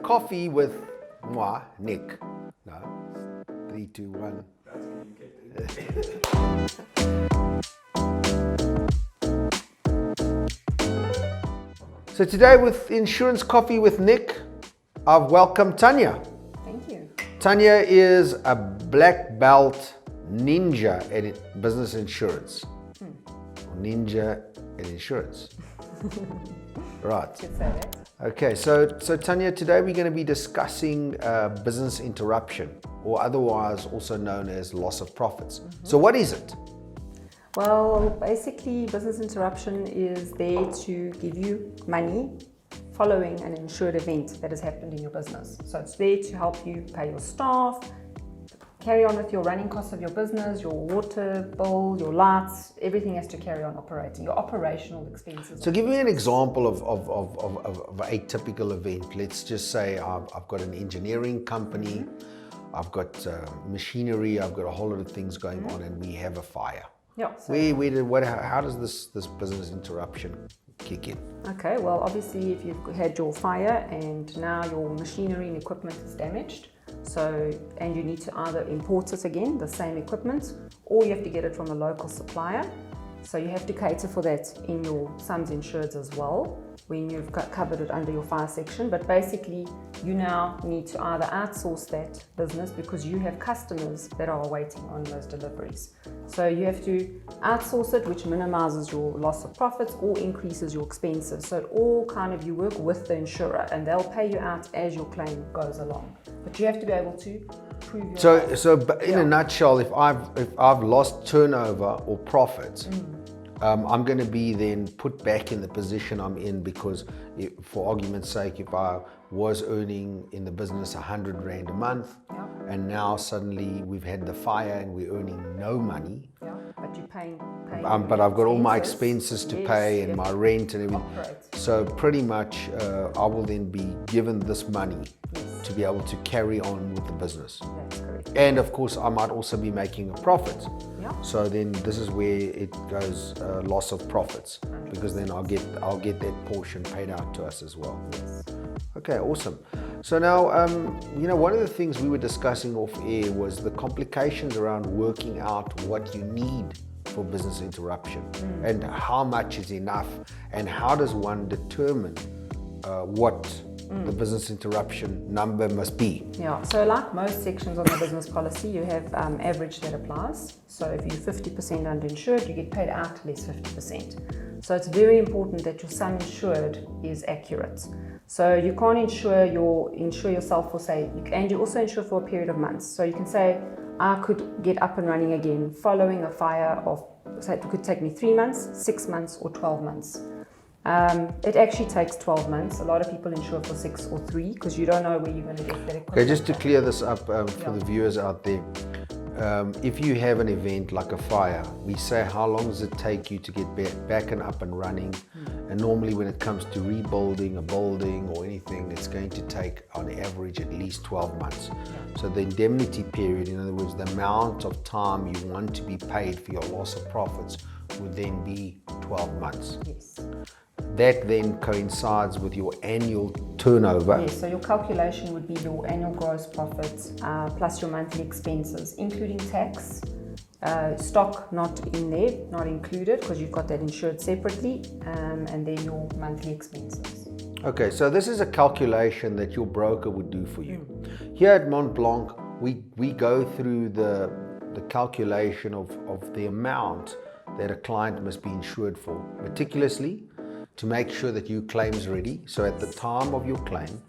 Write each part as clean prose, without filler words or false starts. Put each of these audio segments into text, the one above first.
Coffee with moi, Nick. No, 3, 2, 1. So today with Insurance Coffee with Nick, I've welcomed Tanya. Thank you. Tanya is a black belt ninja at business insurance. Ninja in insurance. Right. Should say that. Okay, so Tanya, today we're going to be discussing business interruption, or otherwise also known as loss of profits. So what is it? Well, basically, business interruption is there to give you money following an insured event that has happened in your business. So it's there to help you pay your staff, carry on with your running costs of your business, your water bill, your lights, everything has to carry on operating, your operational expenses. So give me an example of a typical event. Let's just say I've got an engineering company, I've got machinery, I've got a whole lot of things going on, and we have a fire. Yeah. So How does this business interruption kick in? okay, well, obviously, if you've had your fire and now your machinery and equipment is damaged, and you need to either import it again, the same equipment, or you have to get it from a local supplier. So you have to cater for that in your sums insureds as well, when you've covered it under your fire section. But basically, you now need to either outsource that business because you have customers that are waiting on those deliveries. So you have to outsource it, which minimizes your loss of profits or increases your expenses. So it all you work with the insurer, and they'll pay you out as your claim goes along. But you have to be able to prove your So in a nutshell, if I've lost turnover or profits, I'm going to be then put back in the position I'm in, because for argument's sake, if I was earning in the business 100 Rand a month, and now suddenly we've had the fire and we're earning no money, but you're paying but I've got all my expenses to pay and my rent and everything. So pretty much I will then be given this money to be able to carry on with the business. That's correct. And of course, I might also be making a profit. Yeah. So then this is where it goes loss of profits, because then I'll get that portion paid out to us as well. Yes. Okay, awesome. So now, one of the things we were discussing off air was the complications around working out what you need for business interruption, and how much is enough, and how does one determine what the business interruption number must be. Yeah, so like most sections on the business policy, you have average that applies. So if you're 50% underinsured, you get paid out less 50%. So it's very important that your sum insured is accurate. So you can't insure yourself for, say, and you also insure for a period of months. So you can say, I could get up and running again following a fire of, say, it could take me 3 months, 6 months, or 12 months. It actually takes 12 months. A lot of people insure for 6 or 3 because you don't know where you're going to get that equipment. Okay, just to clear this up for the viewers out there, if you have an event like a fire, we say how long does it take you to get back and up and running, and normally when it comes to rebuilding a building or anything, it's going to take on average at least 12 months. So the indemnity period, in other words, the amount of time you want to be paid for your loss of profits, would then be 12 months. Yes. That then coincides with your annual turnover. Yes, so your calculation would be your annual gross profits plus your monthly expenses, including tax, stock not in there, not included because you've got that insured separately, and then your monthly expenses. Okay, so this is a calculation that your broker would do for you. Here at Mont Blanc, we go through the calculation of the amount that a client must be insured for meticulously, to make sure that your claim's ready. So at the time of your claim,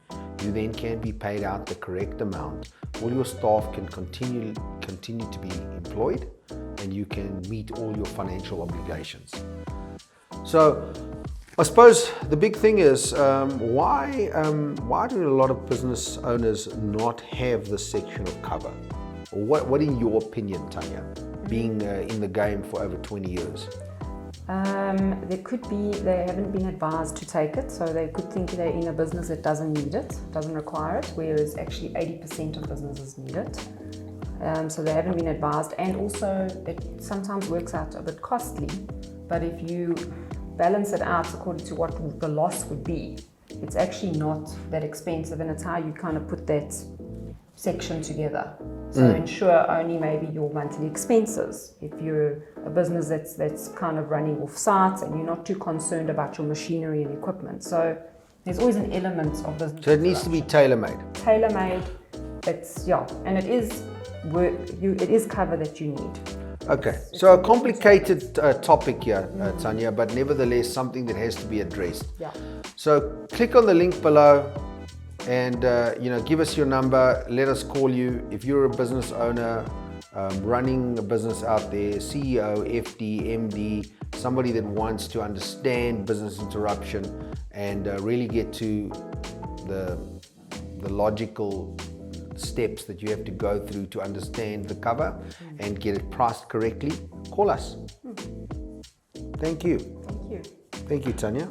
you then can be paid out the correct amount. All your staff can continue to be employed, and you can meet all your financial obligations. So I suppose the big thing is, why do a lot of business owners not have this section of cover? Or what in your opinion, Tanya, being in the game for over 20 years? There could be they haven't been advised to take it, so they could think they're in a business that doesn't need it, doesn't require it, whereas actually 80% of businesses need it. So they haven't been advised, and also it sometimes works out a bit costly, but if you balance it out according to what the loss would be, it's actually not that expensive, and it's how you kind of put that section together. So insure only maybe your monthly expenses. If you're a business that's kind of running off site and you're not too concerned about your machinery and equipment. So there's always an element of business. So it needs to be tailor-made. Tailor-made. It's and it is work. It is cover that you need. Okay, so a complicated topic here, Tanya, but nevertheless something that has to be addressed. Yeah. So click on the link below and give us your number, let us call you. If you're a business owner, running a business out there, CEO, FD, MD, somebody that wants to understand business interruption and really get to the logical steps that you have to go through to understand the cover and get it priced correctly, call us. Thank you. Thank you. Thank you, Tanya.